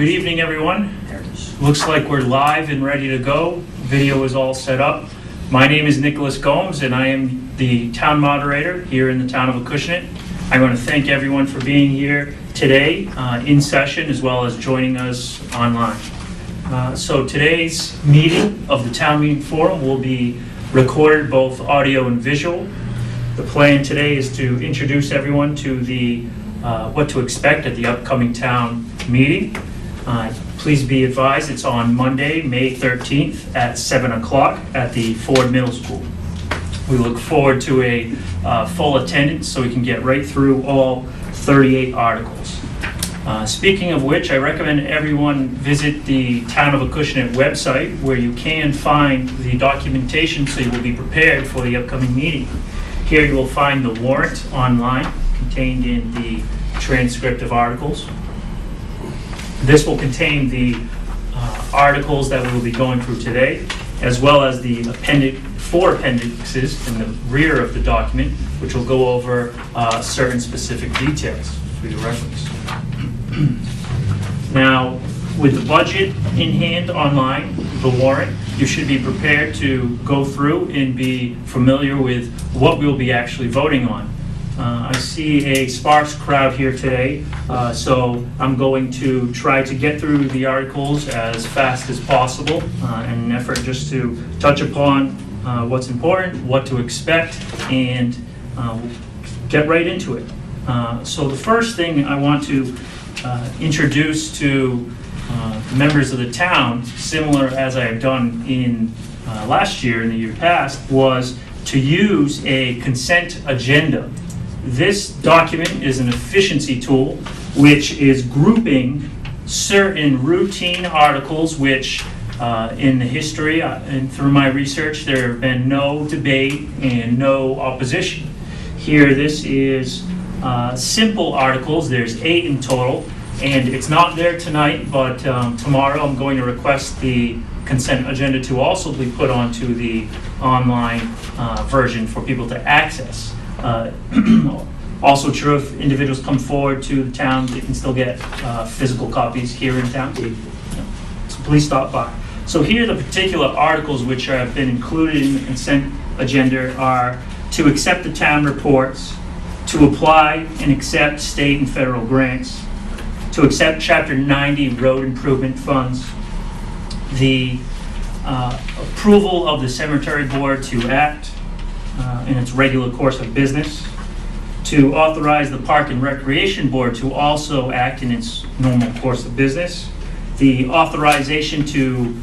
Good evening, everyone. Looks like we're live and ready to go. Video is all set up. My name is Nicholas Gomes, and I am the town moderator here in the town of Acushnet. I want to thank everyone for being here today in session, as well as joining us online. So today's meeting of the town meeting forum will be recorded both audio and visual. The plan today is to introduce everyone to the what to expect at the upcoming town meeting. Please be advised it's on Monday, May 13th at 7 o'clock at the Ford Middle School. We look forward to a full attendance so we can get right through all 38 articles. Speaking of which, I recommend everyone visit the Town of Acushnet website where you can find the documentation so you will be prepared for the upcoming meeting. Here you will find the warrant online contained in the transcript of articles. This will contain the articles that we will be going through today, as well as the four appendixes in the rear of the document, which will go over certain specific details for your reference. Now, with the budget in hand online, the warrant, you should be prepared to go through and be familiar with what we'll be actually voting on. I see a sparse crowd here today, so I'm going to try to get through the articles as fast as possible in an effort just to touch upon what's important, what to expect, and get right into it. So the first thing I want to introduce to members of the town, similar as I have done in last year and the year past, was to use a consent agenda. This document is an efficiency tool which is grouping certain routine articles which in the history and through my research there have been no debate and no opposition. Here this is simple articles. There's 8 in total, and it's not there tonight, but tomorrow I'm going to request the consent agenda to also be put onto the online version for people to access. Also true, if individuals come forward to the town, they can still get physical copies here in town. So please stop by. So here the particular articles which have been included in the consent agenda are to accept the town reports, to apply and accept state and federal grants, to accept Chapter 90 road improvement funds, the approval of the cemetery board to act in its regular course of business, to authorize the park and recreation board to also act in its normal course of business, the authorization to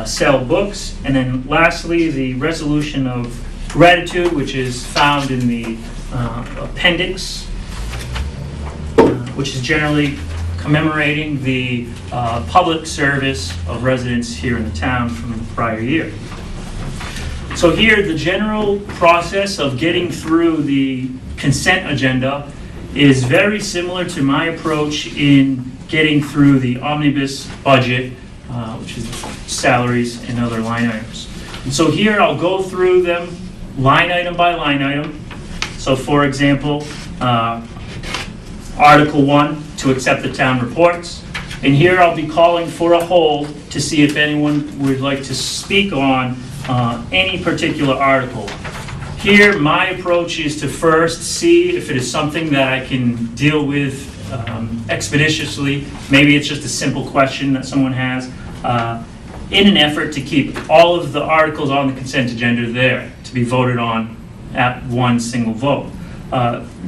sell books, and then lastly the resolution of gratitude, which is found in the appendix, which is generally commemorating the public service of residents here in the town from the prior year. So here, the general process of getting through the consent agenda is very similar to my approach in getting through the omnibus budget, which is salaries and other line items. And so here, I'll go through them line item by line item. So for example, Article 1, to accept the town reports. And here I'll be calling for a hold to see if anyone would like to speak on any particular article. Here, my approach is to first see if it is something that I can deal with expeditiously. Maybe it's just a simple question that someone has, in an effort to keep all of the articles on the consent agenda there to be voted on at one single vote.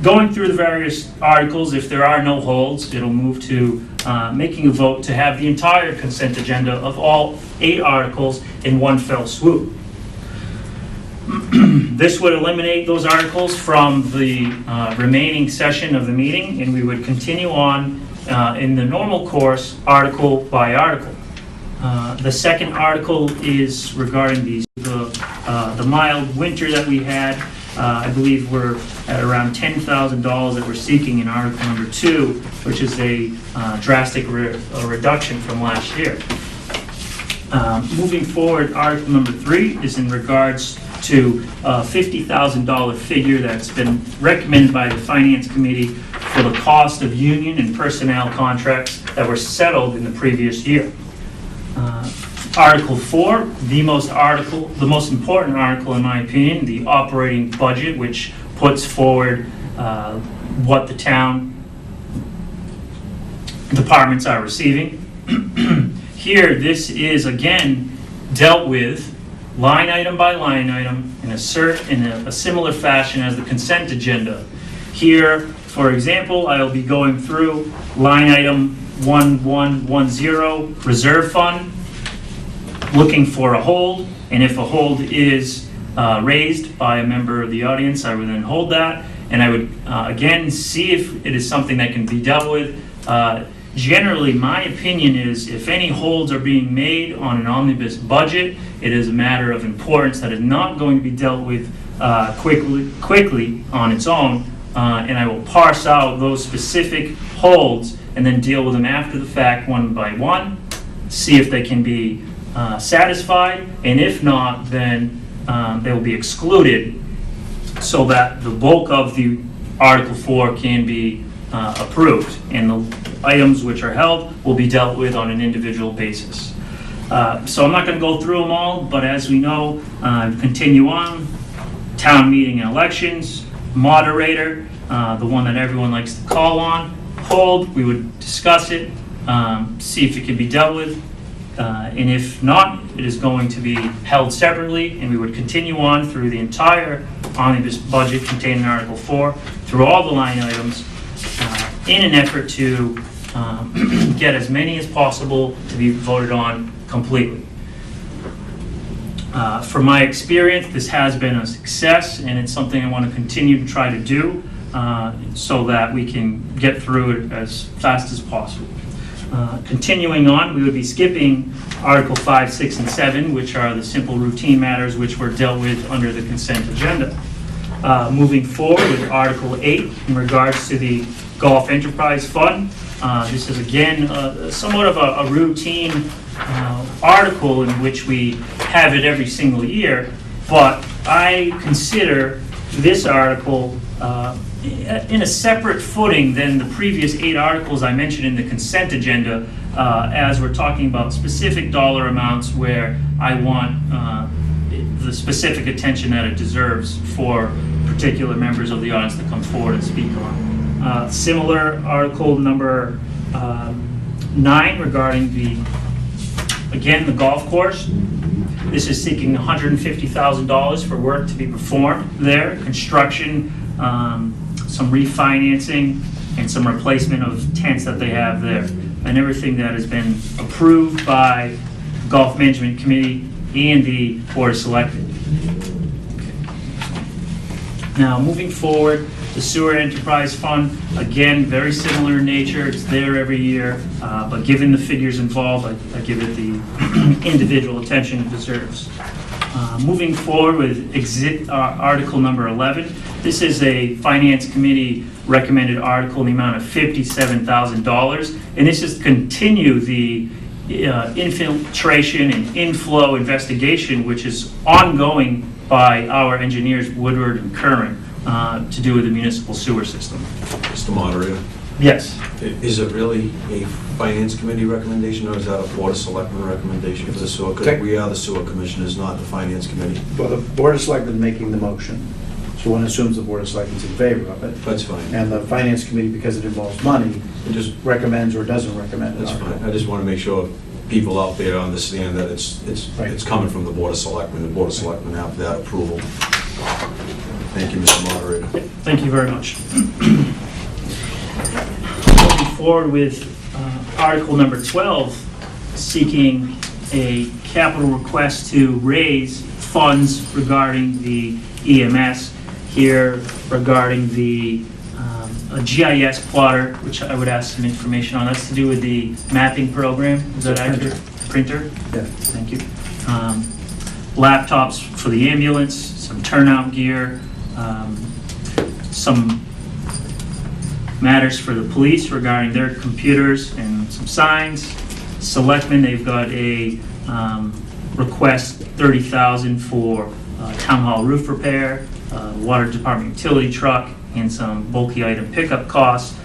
Going through the various articles, if there are no holds, it'll move to making a vote to have the entire consent agenda of all 8 articles in one fell swoop. This would eliminate those articles from the remaining session of the meeting, and we would continue on in the normal course, article by article. The second article is regarding the mild winter that we had. I believe we're at around $10,000 that we're seeking in Article number 2, which is a drastic reduction from last year. Moving forward, Article number 3 is in regards to a $50,000 figure that's been recommended by the Finance Committee for the cost of union and personnel contracts that were settled in the previous year. Article 4, the most important article in my opinion, the operating budget, which puts forward what the town departments are receiving. Here, this is again dealt with line item by line item in a similar fashion as the consent agenda. Here, for example, I'll be going through line item 1110, reserve fund, looking for a hold, and if a hold is raised by a member of the audience, I would then hold that, and I would again see if it is something that can be dealt with. Generally, my opinion is if any holds are being made on an omnibus budget, it is a matter of importance that is not going to be dealt with quickly on its own, and I will parse out those specific holds and then deal with them after the fact one by one, see if they can be satisfied, and if not, then they will be excluded so that the bulk of the Article 4 can be approved, and the items which are held will be dealt with on an individual basis. So I'm not going to go through them all, but as we know, continue on, town meeting and elections, moderator, the one that everyone likes to call on, hold, we would discuss it, see if it can be dealt with, and if not, it is going to be held separately, and we would continue on through the entire omnibus budget contained in Article 4, through all the line items, in an effort to get as many as possible to be voted on completely. From my experience, this has been a success, and it's something I want to continue to try to do so that we can get through it as fast as possible. Continuing on, we would be skipping Article 5, 6, and 7, which are the simple routine matters which were dealt with under the consent agenda. Moving forward with Article 8 in regards to the Golf Enterprise Fund. This is again somewhat of a routine article in which we have it every single year, but I consider this article in a separate footing than the previous 8 articles I mentioned in the consent agenda, as we're talking about specific dollar amounts where I want the specific attention that it deserves for particular members of the audience to come forward and speak on. Similar article number 9 regarding the golf course. This is seeking $150,000 for work to be performed there, construction, some refinancing, and some replacement of tents that they have there, and everything that has been approved by the Golf Management Committee and the Board of Selectmen. Now, moving forward, the Sewer Enterprise Fund, again, very similar in nature. It's there every year, but given the figures involved, I give it the individual attention it deserves. Moving forward with Article number 11, this is a Finance Committee recommended article in the amount of $57,000, and this is to continue the infiltration and inflow investigation, which is ongoing by our engineers Woodward and Curran to do with the municipal sewer system. Mr. Moderator, Yes. is it really a Finance Committee recommendation, or is that a Board of Selectmen recommendation for the sewer? Because we are the sewer commissioners, not the Finance Committee. Well, the Board of Selectmen making the motion, so one assumes the Board of Selectmen's in favor of it. That's fine. And the Finance Committee, because it involves money, It just, recommends or doesn't recommend it. that's fine. I just want to make sure people out there understand that it's coming from the Board of Selectmen. The Board of Selectmen have that approval. Thank you, Mr. Moderator. Thank you very much. Moving forward with Article number 12, seeking a capital request to raise funds regarding the EMS here, regarding the a GIS plotter, which I would ask some information on. That's to do with the mapping program. Is that accurate? Printer? Yeah. Thank you. Laptops for the ambulance, some turnout gear, some matters for the police regarding their computers and some signs. Selectmen, they've got a request $30,000 for town hall roof repair, water department utility truck, and some bulky item pickup costs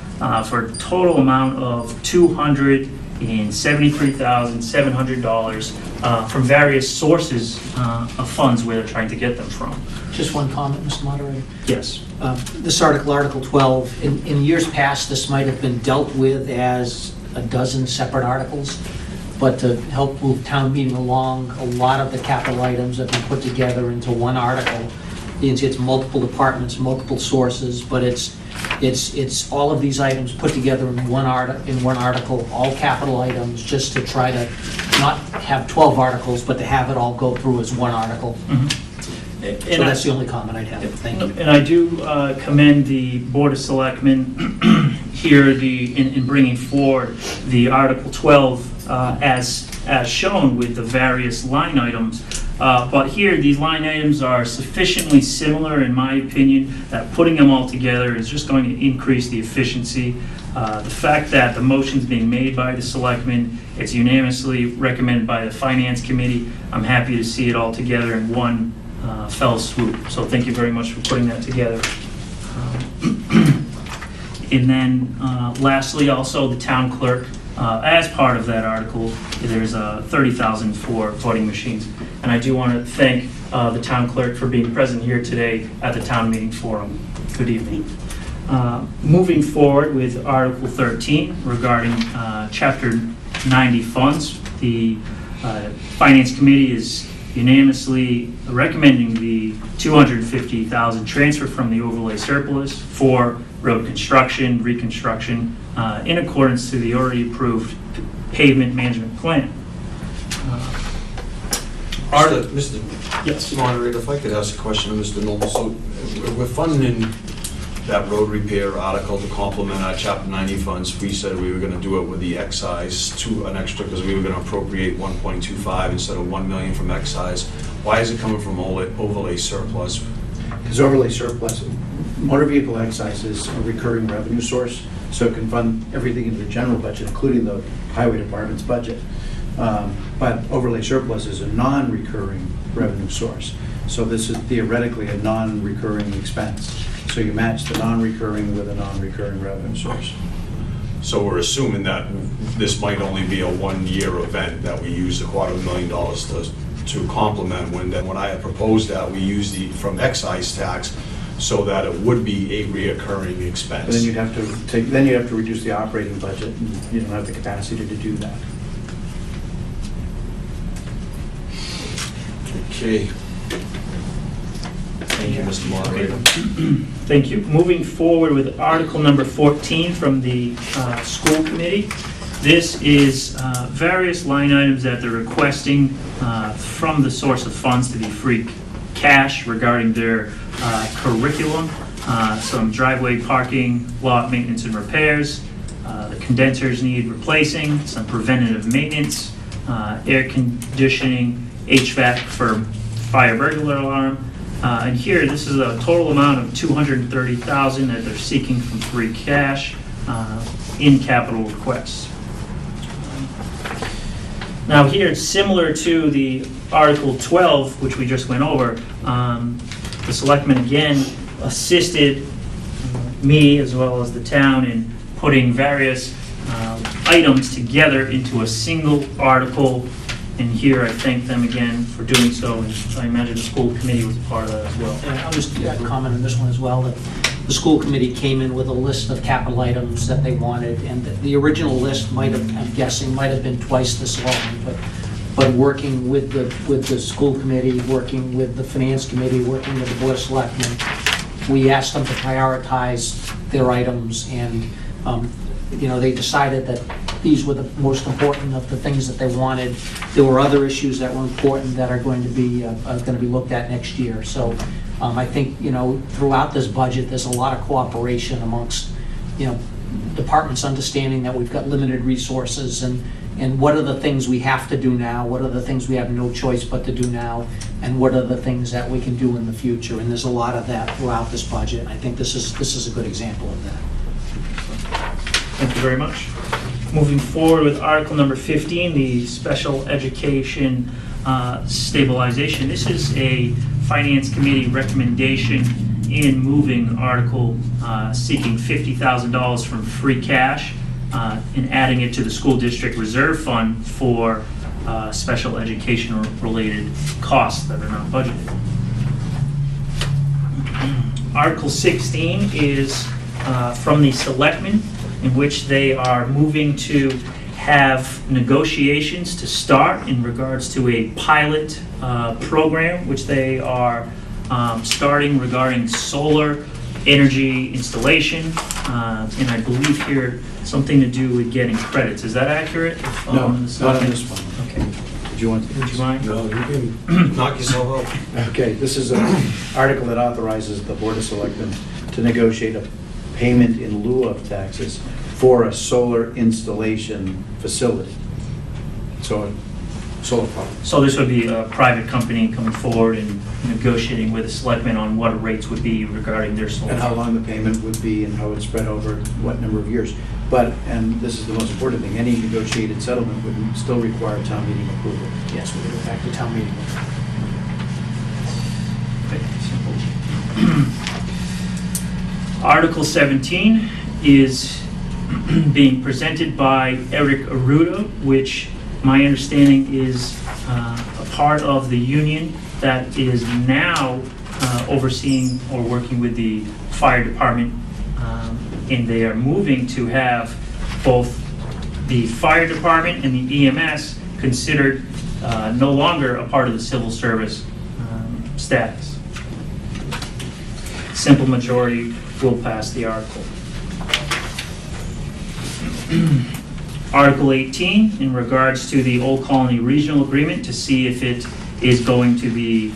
for a total amount of $273,700 from various sources of funds where they're trying to get them from. Just one comment, Mr. Moderator. Yes. This article, Article 12, in years past, this might have been dealt with as a dozen separate articles, but to help move town meeting along, a lot of the capital items have been put together into one article. You can see it's multiple departments, multiple sources, but it's all of these items put together in one article, all capital items, just to try to not have 12 articles, but to have it all go through as one article. Mm-hmm. So that's the only comment I'd have. Thank you. And I do commend the Board of Selectmen here in bringing forward the Article 12 as shown with the various line items. But here, these line items are sufficiently similar, in my opinion, that putting them all together is just going to increase the efficiency. The fact that the motion's being made by the Selectmen, it's unanimously recommended by the Finance Committee, I'm happy to see it all together in one fell swoop. So thank you very much for putting that together. And then lastly, also the town clerk, as part of that article, there's $30,000 for voting machines. And I do want to thank the town clerk for being present here today at the town meeting forum. Good evening. Moving forward with Article 13 regarding Chapter 90 funds, the Finance Committee is unanimously recommending the $250,000 transfer from the overlay surplus for road construction, reconstruction, in accordance to the already approved pavement management plan. Mr. Yes. Moderator, if I could ask a question of Mr. Noble. So we're funding that road repair article to complement our Chapter 90 funds. We said we were going to do it with the excise to an extra, because we were going to appropriate 1.25 instead of 1 million from excise. Why is it coming from overlay surplus? Because overlay surplus, motor vehicle excise is a recurring revenue source, so it can fund everything into the general budget, including the highway department's budget. But overlay surplus is a non-recurring revenue source. So this is theoretically a non-recurring expense. So you match the non-recurring with a non-recurring revenue source. So we're assuming that this might only be a one-year event, that we use $250,000 to complement, when I had proposed that we use from excise tax so that it would be a reoccurring expense. But then you'd have to reduce the operating budget, and you don't have the capacity to do that. Okay. Thank you, Mr. Moderator. Thank you. Moving forward with Article number 14 from the School Committee. This is various line items that they're requesting from the source of funds to be free cash regarding their curriculum, some driveway parking, lot maintenance and repairs, the condensers need replacing, some preventative maintenance, air conditioning, HVAC for fire burglar alarm. And here, this is a total amount of $230,000 that they're seeking from free cash in capital requests. Now here, similar to the Article 12, which we just went over, the Selectmen again assisted me as well as the town in putting various items together into a single article. And here, I thank them again for doing so, and I imagine the school committee was a part of that as well. And I'll just comment on this one as well, that the school committee came in with a list of capital items that they wanted, and the original list might have, I'm guessing, might have been twice this long, but working with the school committee, working with the finance committee, working with the Board of Selectmen, we asked them to prioritize their items, and they decided that these were the most important of the things that they wanted. There were other issues that were important that are going to be looked at next year. So I think, throughout this budget, there's a lot of cooperation amongst, departments understanding that we've got limited resources, and what are the things we have to do now, what are the things we have no choice but to do now, and what are the things that we can do in the future. And there's a lot of that throughout this budget. I think this is a good example of that. Thank you very much. Moving forward with Article number 15, the special education stabilization. This is a Finance Committee recommendation in moving article seeking $50,000 from free cash and adding it to the school district reserve fund for special education related costs that are not budgeted. Article 16 is from the Selectmen, in which they are moving to have negotiations to start in regards to a pilot program, which they are starting regarding solar energy installation, and I believe here something to do with getting credits. Is that accurate? No, not on this one. Okay. Did you want to? Would you mind? No, you can knock yourself out. Okay, this is an article that authorizes the Board of Selectmen to negotiate a payment in lieu of taxes for a solar installation facility. So, a solar farm. So this would be a private company coming forward and negotiating with the selectmen on what rates would be regarding their solar. And how long the payment would be and how it's spread over what number of years. But, and this is the most important thing, any negotiated settlement would still require town meeting approval. Yes, we go back to town meeting. Okay, simple. Article 17 is being presented by Eric Aruda, which my understanding is a part of the union that is now overseeing or working with the fire department, and they are moving to have both the fire department and the EMS considered no longer a part of the civil service status. Simple majority will pass the article. Article 18, in regards to the Old Colony Regional Agreement, to see if it is going to be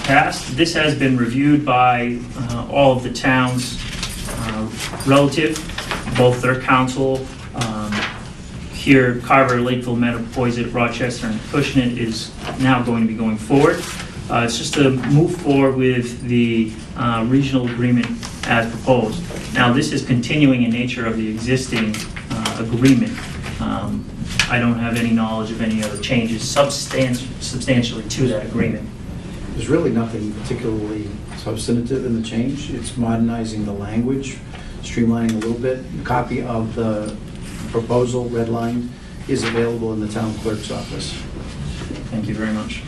passed. This has been reviewed by all of the towns relative, both their council, here Carver, Lakeville, Metapoiset, Rochester, and Acushnet is now going to be going forward. It's just to move forward with the regional agreement as proposed. Now, this is continuing in nature of the existing agreement. I don't have any knowledge of any other changes substantially to that agreement. There's really nothing particularly substantive in the change. It's modernizing the language, streamlining a little bit. A copy of the proposal, redlined, is available in the town clerk's office. Thank you very much.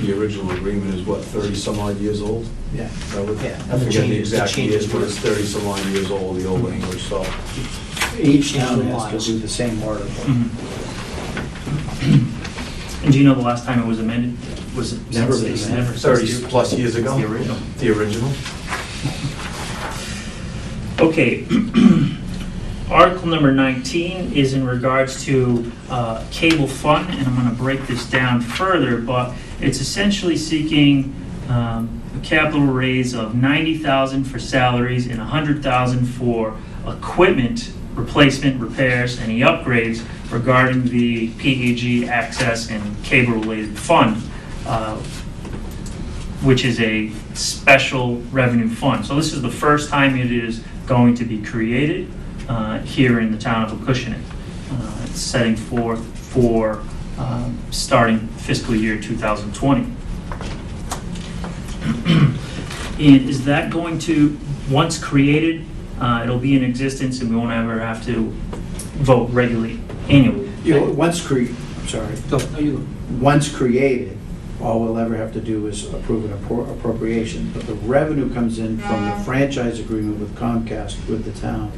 The original agreement is what, 30-some odd years old? Yeah. That would- Yeah, I and the forget the changes- the exact changes years, but were- it's 30-some odd years old, the old language, so. Each town Change the has laws. to do the same article. And do you know the last time it was amended? Was it? Never since been the- amended. never since 30-plus years ago. The original. The original. Okay. Article number 19 is in regards to cable fund, and I'm going to break this down further, but it's essentially seeking a capital raise of $90,000 for salaries and $100,000 for equipment replacement, repairs, any upgrades regarding the PEG access and cable-related fund, which is a special revenue fund. So this is the first time it is going to be created here in the town of Acushnet. It's setting forth for starting fiscal year 2020. And is that going to, once created, it'll be in existence and we won't ever have to vote regularly, annually? Once Go, no, you go. once created, all we'll ever have to do is approve an appropriation. But the revenue comes in from the franchise agreement with Comcast with the town.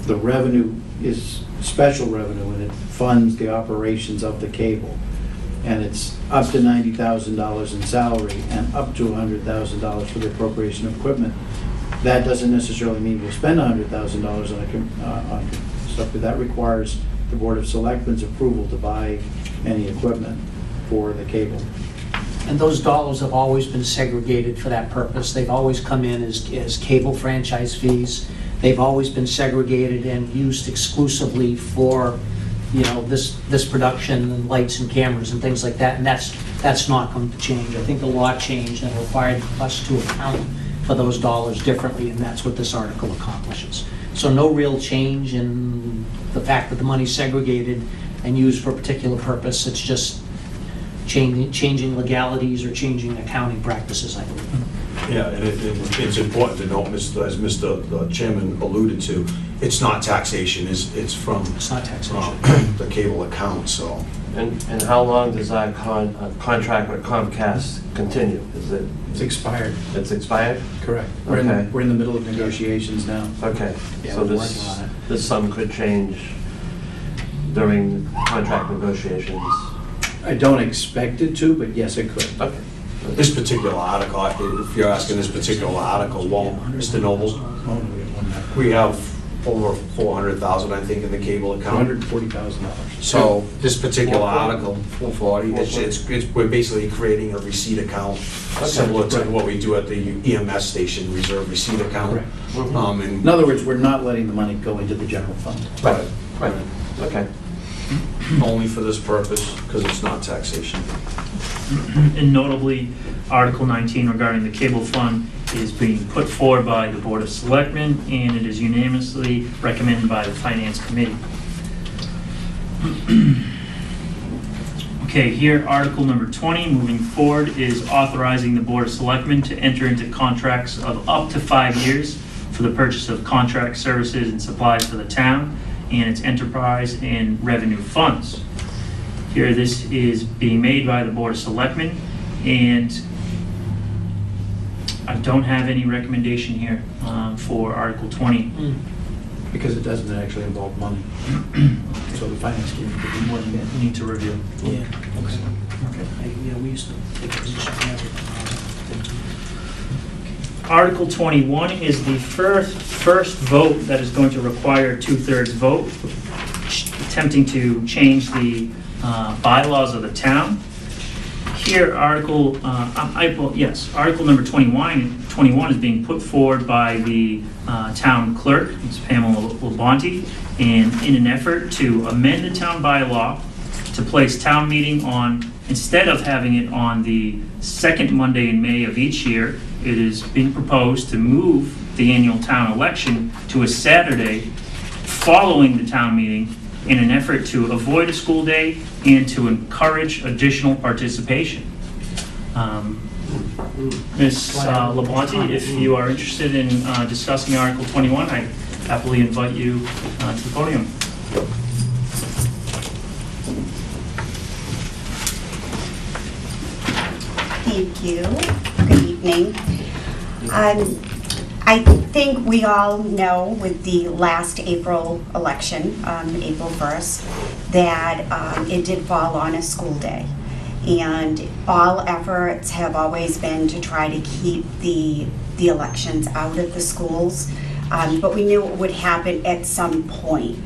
The revenue is special revenue, and it funds the operations of the cable. And it's up to $90,000 in salary and up to $100,000 for the appropriation of equipment. That doesn't necessarily mean we'll spend $100,000 on stuff, but that requires the Board of Selectmen's approval to buy any equipment for the cable. And those dollars have always been segregated for that purpose. They've always come in as cable franchise fees. They've always been segregated and used exclusively for, you know, this production and lights and cameras and things like that. And that's not going to change. I think the law changed and required us to account for those dollars differently, and that's what this article accomplishes. So no real change in the fact that the money's segregated and used for a particular purpose. It's just changing legalities or changing accounting practices, I believe. Yeah, and it's important to note, as Mr. Chairman alluded to, it's not taxation, it's from It's not taxation. the cable account, so. And how long does our contract with Comcast continue? Is it, It's expired. it's expired? Correct. Okay. We're in the middle of negotiations now. Okay, Yeah, so we're working on it. this sum could change during contract negotiations? I don't expect it to, but yes, it could. Okay. This particular article, if you're asking this particular article, well, Mr. Noble, Oh, no, we have one back. we have over 400,000, I think, in the cable account. $140,000. So this particular article, 440, we're basically creating a receipt account similar to Right. what we do at the EMS station, reserve receipt account. Correct. Mhm. In other words, we're not letting the money go into the general fund. Right. Right, okay. Only for this purpose, because it's not taxation. And notably, Article 19 regarding the cable fund is being put forward by the Board of Selectmen, and it is unanimously recommended by the Finance Committee. Okay, here, Article number 20, moving forward, is authorizing the Board of Selectmen to enter into contracts of up to 5 years for the purchase of contract services and supplies for the town and its enterprise and revenue funds. Here, this is being made by the Board of Selectmen, and I don't have any recommendation here for Article 20. Because it doesn't actually involve money. So the finance committee could be more than that. We need to review. Yeah. Yeah, we used to take a position there. Article 21 is the first vote that is going to require a 2/3 vote, attempting to change the bylaws of the town. Here, Article number 21 is being put forward by the town clerk, Ms. Pamela Labonte, and in an effort to amend the town bylaw to place town meeting on, instead of having it on the second Monday in May of each year, it is being proposed to move the annual town election to a Saturday following the town meeting in an effort to avoid a school day and to encourage additional participation. Ms. Labonte, if you are interested in discussing Article 21, I happily invite you to the podium. Thank you. Good evening. I think we all know with the last April election, April 1st, that it did fall on a school day. And all efforts have always been to try to keep the elections out of the schools. But we knew it would happen at some point.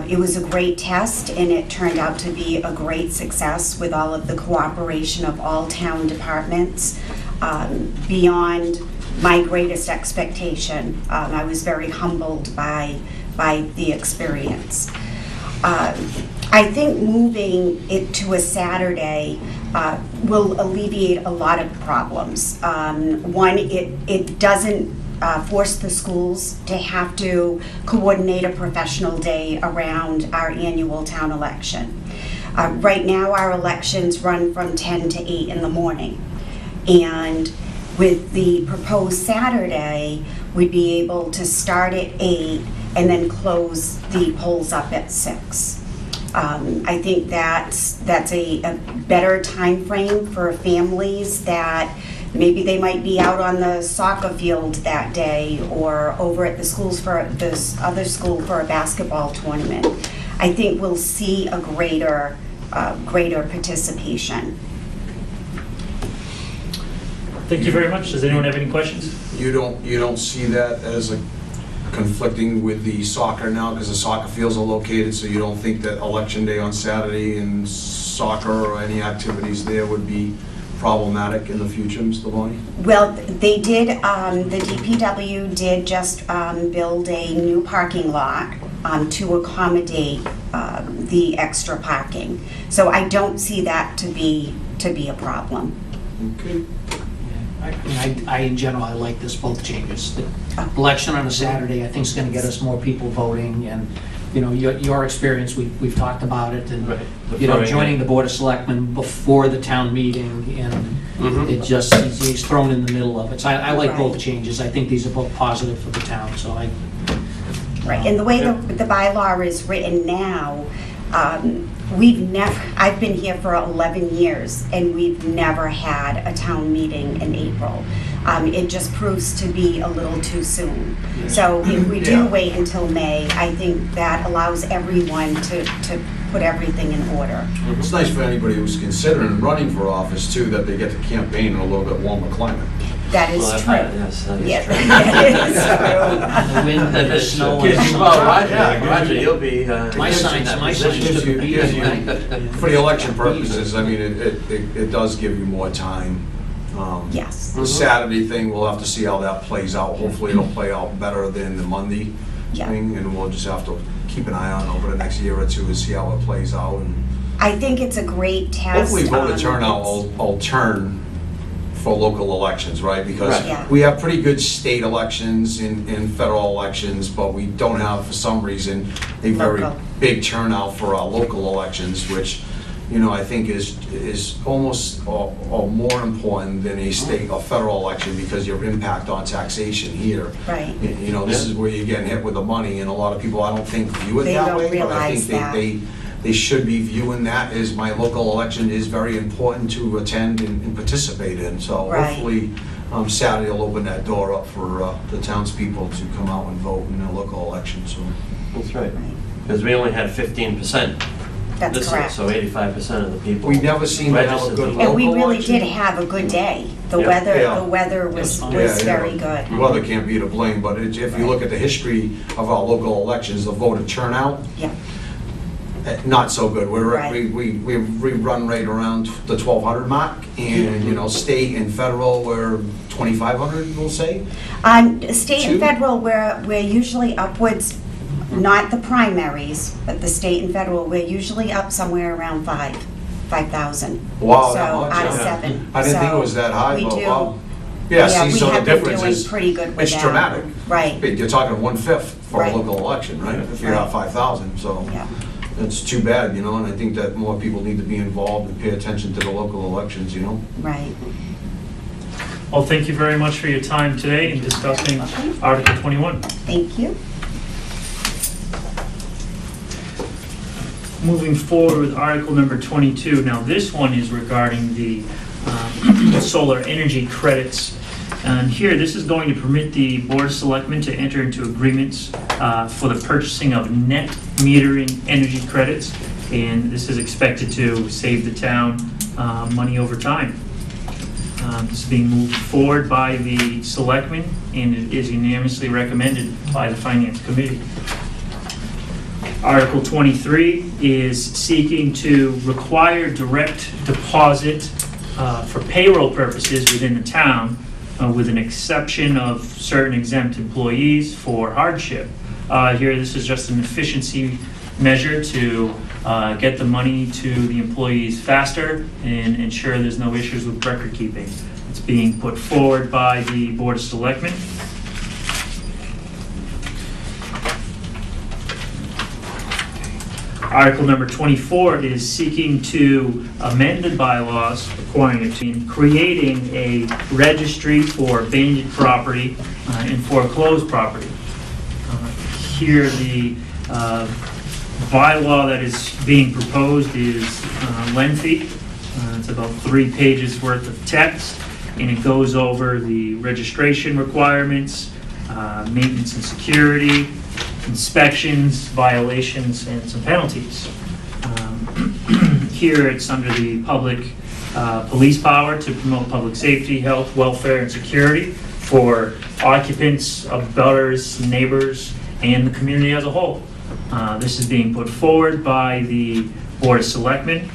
It was a great test, and it turned out to be a great success with all of the cooperation of all town departments. Beyond my greatest expectation, I was very humbled by the experience. I think moving it to a Saturday will alleviate a lot of problems. One, it doesn't force the schools to have to coordinate a professional day around our annual town election. Right now, our elections run from 10 to 8 in the morning. And with the proposed Saturday, we'd be able to start at 8 and then close the polls up at 6. I think that's a better time frame for families that maybe they might be out on the soccer field that day or over at the schools for this other school for a basketball tournament. I think we'll see a greater participation. Thank you very much. Does anyone have any questions? You don't see that as a conflicting with the soccer now, because the soccer fields are located, so you don't think that election day on Saturday and soccer or any activities there would be problematic in the future, Mr. Lonnie? Well, they did, the DPW did just build a new parking lot to accommodate the extra parking. So I don't see that to be a problem. Okay. in general, I like this, both changes. The election on a Saturday, I think is gonna get us more people voting, and, you know, your experience, we've talked about it, and, Right. you know, Before, joining yeah. the Board of Selectmen before the town meeting, and it just, he's thrown in the middle of it. So I like both Right. changes. I think these are both positive for the town, so I. Right, and the way the bylaw is written now, I've been here for 11 years, and we've never had a town meeting in April. It just proves to be a little too soon. So if we do Yeah. wait until May, I think that allows everyone to put everything in order. It's nice for anybody who's considering running for office too, that they get to campaign in a little bit warmer climate. That is Well, true. yes, that is Yeah, true. that is true. The wind and the snow and Gives you- the well, sun. Roger, you'll be. My signs Gives to you- the gives you- meeting. For the election purposes, I mean, it does give you more time. Yes, The Saturday thing, we'll have to see how that plays out. Hopefully it'll play out better than the Monday yeah. thing, and we'll just have to keep an eye on over the next year or two to see how it plays out. And I think it's a great test. hopefully voter turnout It's- will turn for local elections, right? Because Right. Yeah. we have pretty good state elections and federal elections, but we don't have, for some reason, a very Local. big turnout for our local elections, which, you know, I think is almost or more important than a state or federal election because your impact on taxation here. Right. You know, this is where you're getting hit with the money, and a lot of people, I don't think, view it They that don't way. But I realize think that. they should be viewing that as my local election is very important to attend and participate in. So Right. hopefully Saturday will open that door up for the townspeople to come out and vote in their local election, so. That's right. Right. Because we only had 15%. That's this year, correct. So 85% of the people. We never seem to have a registered good to vote. And we local really election. did have a good day. The Yeah. weather, Yeah. the weather was Yeah, Yeah, very yeah. good. Weather can't be to blame, but if you look at the history of our local elections, the voter turnout, Yeah, not so good. Right. We run right around the 1,200 mark, and, you know, state and federal, we're 2,500, we'll say. State Two? and federal, we're usually upwards, not the primaries, but the state and federal, we're usually up somewhere around 5,000. Wow, that much, So out of yeah. 7. I didn't think it So was that high, we but do- wow. Yeah, see, we so the have been difference doing is, pretty good with it's that. dramatic. Right, You're talking 1/5 for a Right. local election, right? If you're Right. at 5,000, so. yeah. It's too bad, you know, and I think that more people need to be involved and pay attention to the local elections, you know? Right. Well, thank you very much for your time today in discussing Article 21. Thank you. Moving forward with Article number 22. Now, this one is regarding the solar energy credits. And here, this is going to permit the Board of Selectmen to enter into agreements for the purchasing of net metering energy credits. And this is expected to save the town money over time. This is being moved forward by the Selectmen, and it is unanimously recommended by the Finance Committee. Article 23 is seeking to require direct deposit for payroll purposes within the town, with an exception of certain exempt employees for hardship. Here, this is just an efficiency measure to get the money to the employees faster and ensure there's no issues with record keeping. It's being put forward by the Board of Selectmen. Article number 24 is seeking to amend the bylaws requiring it to creating a registry for abandoned property and foreclosed property. Here, the bylaw that is being proposed is lengthy. It's about 3 pages worth of text, and it goes over the registration requirements, maintenance and security, inspections, violations, and some penalties. Here, it's under the public police power to promote public safety, health, welfare, and security for occupants, abutters, neighbors, and the community as a whole. This is being put forward by the Board of Selectmen.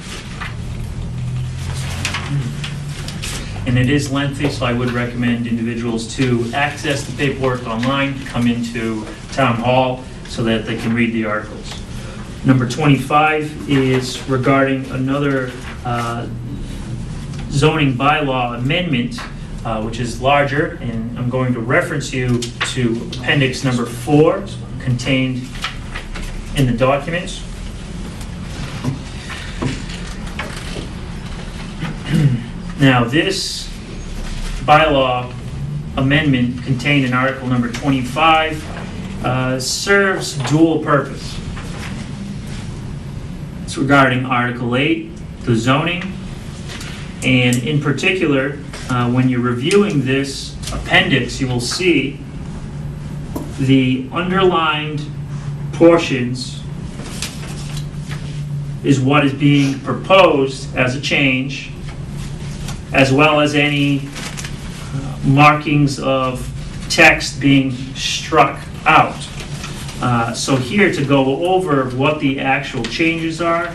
And it is lengthy, so I would recommend individuals to access the paperwork online, come into Town Hall so that they can read the articles. Number 25 is regarding another zoning bylaw amendment which is larger, and I'm going to reference you to appendix number 4 contained in the documents. Now, this bylaw amendment contained in Article number 25 serves dual purpose. It's regarding Article 8, the zoning, and in particular, when you're reviewing this appendix, you will see the underlined portions is what is being proposed as a change, as well as any markings of text being struck out. So here to go over what the actual changes are.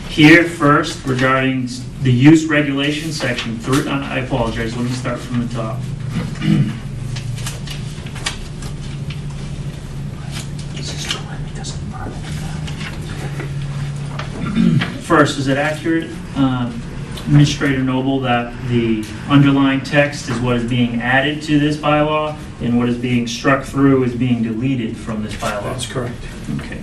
Here first, regarding the use regulation section 3, I apologize, let me start from the top. First, is it accurate, Administrator Noble, that the underlined text is what is being added to this bylaw, and what is being struck through is being deleted from this bylaw? That's correct. Okay.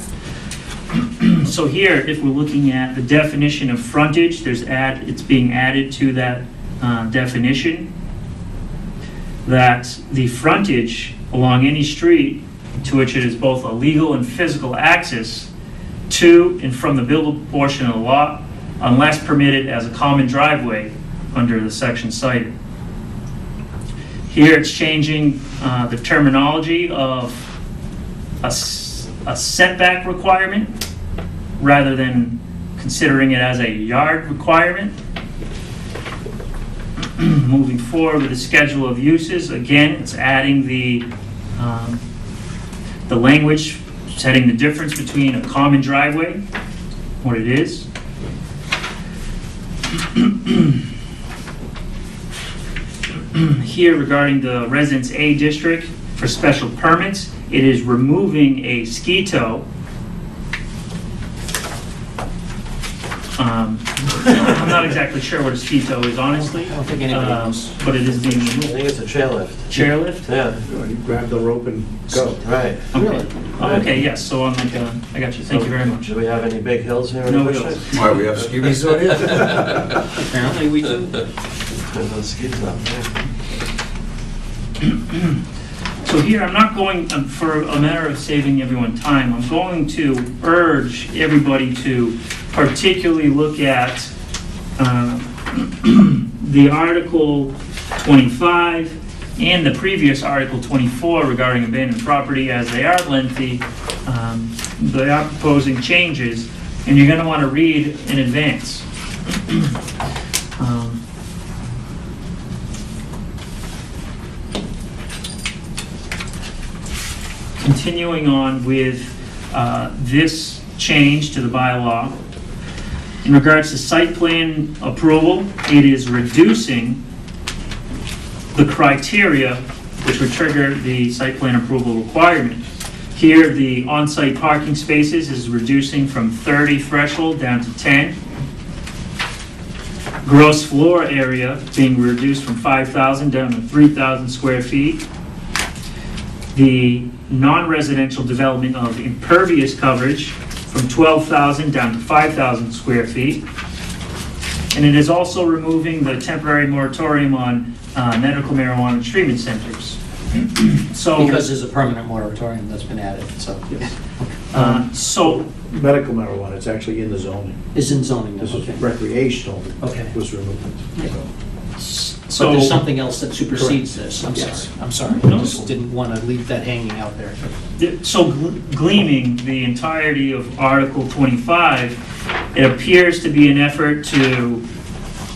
So here, if we're looking at the definition of frontage, it's being added to that definition, that the frontage along any street to which it is both a legal and physical access to and from the buildable portion of the lot, unless permitted as a common driveway under the section cited. Here it's changing the terminology of a setback requirement rather than considering it as a yard requirement. Moving forward with the schedule of uses, again, it's adding the language, setting the difference between a common driveway, what it is. Here regarding the Residence A district for special permits, it is removing a ski tow. I'm not exactly sure what a ski tow is, honestly. I don't think anybody knows. But it is being I removed. think it's a chairlift. Chairlift? Yeah, You grab the rope and go. right. Okay. Oh, okay, yes, so I'm like, I got you, thank you very much. Do we have any big hills here in No Acushnet? hills. Why, we have skivvies on here? Apparently we do. There's no skis up there. So here, I'm not going, for a matter of saving everyone time, I'm going to urge everybody to particularly look at the Article 25 and the previous Article 24 regarding abandoned property, as they are lengthy. They are proposing changes, and you're going to want to read in advance. Continuing on with this change to the bylaw, in regards to site plan approval, it is reducing the criteria which would trigger the site plan approval requirement. Here, the on-site parking spaces is reducing from 30 threshold down to 10. Gross floor area being reduced from 5,000 down to 3,000 square feet. The non-residential development of impervious coverage from 12,000 down to 5,000 square feet. And it is also removing the temporary moratorium on medical marijuana treatment centers. So, Because there's a permanent moratorium that's been added, so. so Medical marijuana, it's actually in the zoning. Is in zoning, This was okay. recreational, Okay. was removed. But there's something else that supersedes this, I'm Yes. sorry. I'm sorry, No. I just didn't want to leave that hanging out there. So gleaming the entirety of Article 25, it appears to be an effort to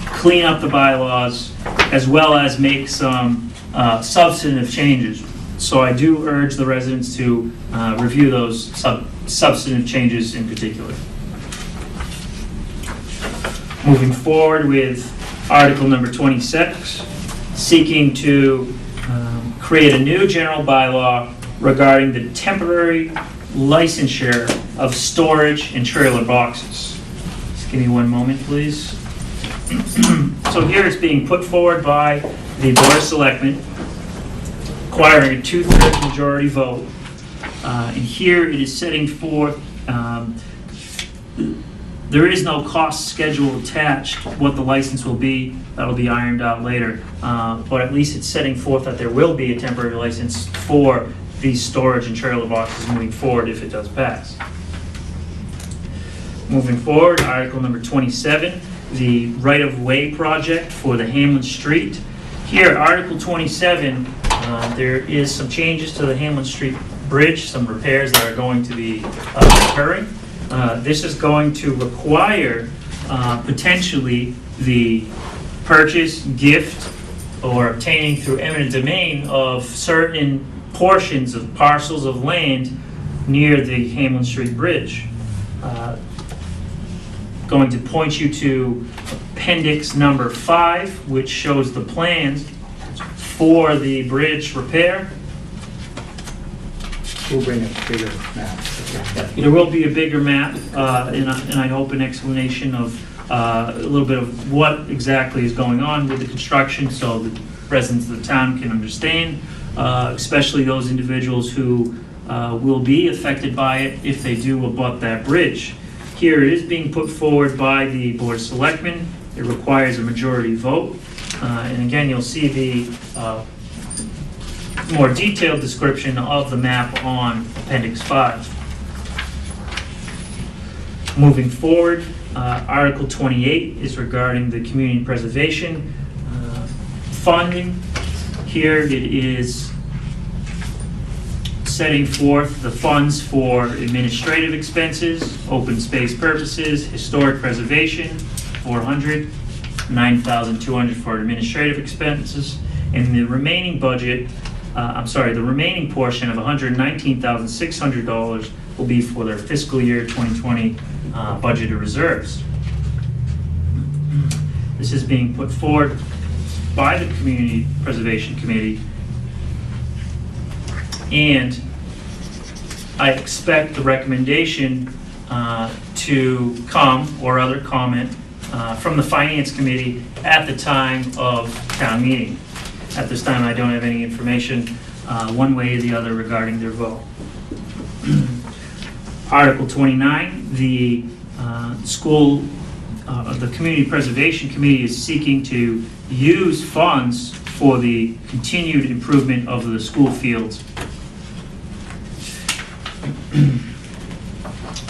clean up the bylaws as well as make some substantive changes. So I do urge the residents to review those substantive changes in particular. Moving forward with Article number 26, seeking to create a new general bylaw regarding the temporary licensure of storage and trailer boxes. Just give me one moment, please. So here it's being put forward by the Board of Selectmen, requiring a 2/3 majority vote. And here it is setting forth, there is no cost schedule attached, what the license will be. That'll be ironed out later. But at least it's setting forth that there will be a temporary license for these storage and trailer boxes moving forward if it does pass. Moving forward, Article number 27, the right-of-way project for the Hamlin Street. Here, Article 27, there is some changes to the Hamlin Street Bridge, some repairs that are going to be occurring. This is going to require potentially the purchase, gift, or obtaining through eminent domain of certain portions of parcels of land near the Hamlin Street Bridge. Going to point you to appendix number 5, which shows the plans for the bridge repair. We'll bring a bigger map. There will be a bigger map, and I hope an explanation of a little bit of what exactly is going on with the construction, so the residents of the town can understand, especially those individuals who will be affected by it if they do abut that bridge. Here it is being put forward by the Board of Selectmen. It requires a majority vote. And again, you'll see the more detailed description of the map on Appendix 5. Moving forward, Article 28 is regarding the community preservation funding. Here it is setting forth the funds for administrative expenses, open space purposes, historic preservation, 400, 9,200 for administrative expenses, and the remaining budget, the remaining portion of $119,600 will be for their fiscal year 2020 budgeted reserves. This is being put forward by the Community Preservation Committee, and I expect the recommendation to come, or other comment, from the Finance Committee at the time of town meeting. At this time, I don't have any information one way or the other regarding their vote. Article 29, the the Community Preservation Committee is seeking to use funds for the continued improvement of the school fields.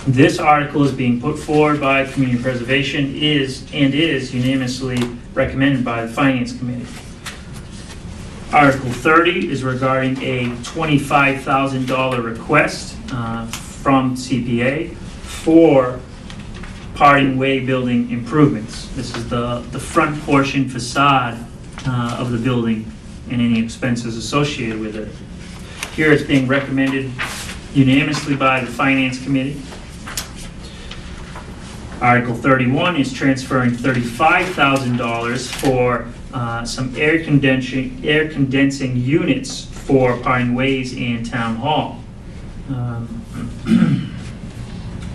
This article is being put forward by Community Preservation is unanimously recommended by the Finance Committee. Article 30 is regarding a $25,000 request from CPA for Parting Way building improvements. This is the front portion facade of the building and any expenses associated with it. Here it's being recommended unanimously by the Finance Committee. Article 31 is transferring $35,000 for some air condensing units for Parting Ways and Town Hall.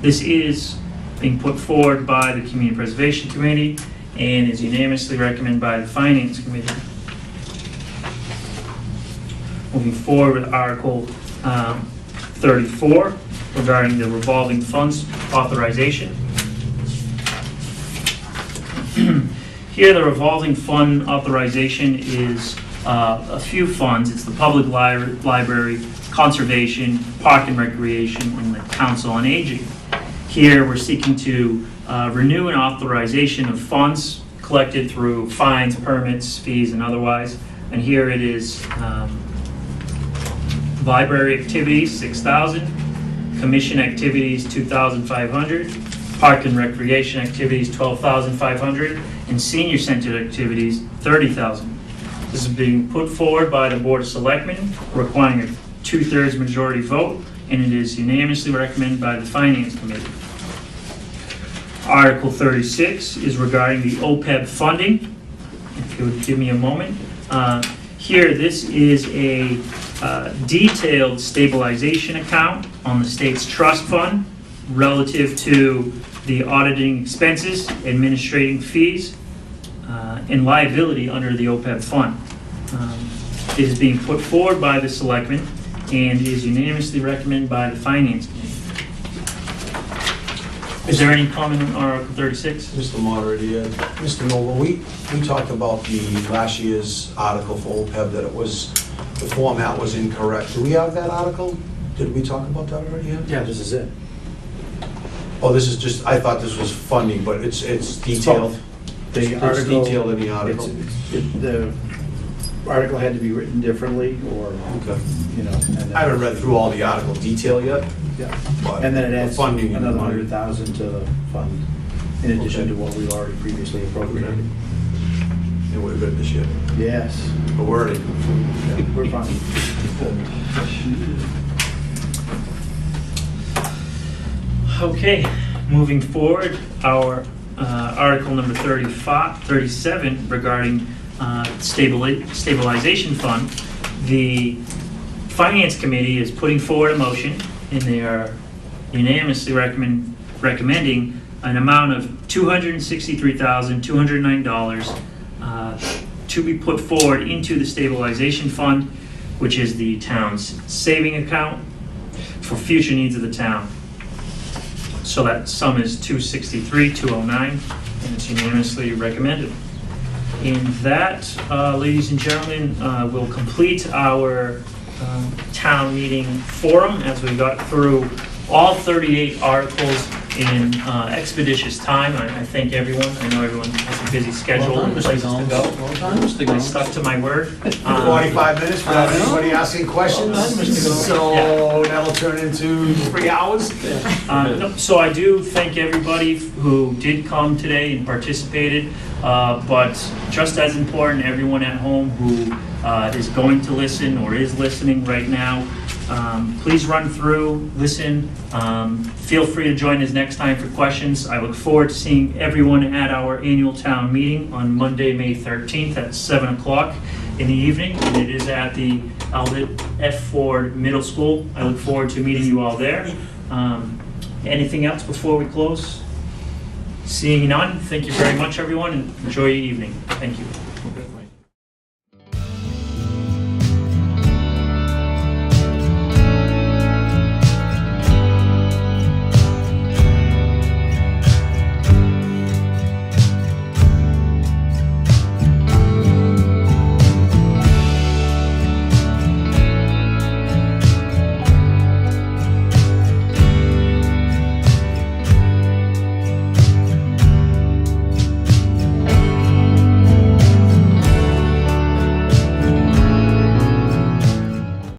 This is being put forward by the Community Preservation Committee and is unanimously recommended by the Finance Committee. Moving forward with Article 34 regarding the revolving funds authorization. Here, the revolving fund authorization is a few funds. It's the public library, conservation, park and recreation, and the council on aging. Here, we're seeking to renew an authorization of funds collected through fines, permits, fees, and otherwise. And here it is library activities, $6,000, commission activities, $2,500, park and recreation activities, $12,500, and senior center activities, $30,000. This is being put forward by the Board of Selectmen, requiring a 2/3 majority vote, and it is unanimously recommended by the Finance Committee. Article 36 is regarding the OPEB funding. If you would give me a moment. Here, this is a detailed stabilization account on the state's trust fund relative to the auditing expenses, administrating fees, and liability under the OPEB fund. It is being put forward by the Selectmen and is unanimously recommended by the Finance Committee. Is there any comment on Article 36? Mr. Moderator, yeah. Mr. Noble, we talked about the last year's article for OPEB, that it was, the format was incorrect. Do we have that article? Did we talk about that already? Yeah, this is it. Oh, this is just, I thought this was funding, but it's detailed. The It's article. detailed in the article. The article had to be written differently, or, Okay. you know. and then- I haven't read through all the article detail yet, Yeah. but And then it the adds funding and the another money. 100,000 to the fund, in addition Okay. to what we've already previously appropriated. It would have been this year, Yes, but we're already. we're fine. Okay, moving forward, our Article number 37 regarding stabilization fund. The Finance Committee is putting forward a motion, and they are unanimously recommending an amount of $263,209 to be put forward into the stabilization fund, which is the town's saving account for future needs of the town. So that sum is $263,209, and it's unanimously recommended. And that, ladies and gentlemen, will complete our town meeting forum as we got through all 38 articles in expeditious time. I thank everyone. I know everyone has a busy schedule Well done, and Mr. places to Gomes. go. Well done, Mr. I Gomes. stuck to my word. 45 minutes without anybody asking questions, Well done, Mr. Gomes. so that'll turn into 3 hours. No, so I do thank everybody who did come today and participated, but just as important, everyone at home who is going to listen or is listening right now, please run through, listen. Feel free to join us next time for questions. I look forward to seeing everyone at our annual town meeting on Monday, May 13th at 7 o'clock in the evening, and it is at the Albert F. Ford Middle School. I look forward to meeting you all there. Anything else before we close? Seeing none, thank you very much, everyone, and enjoy your evening. Thank you.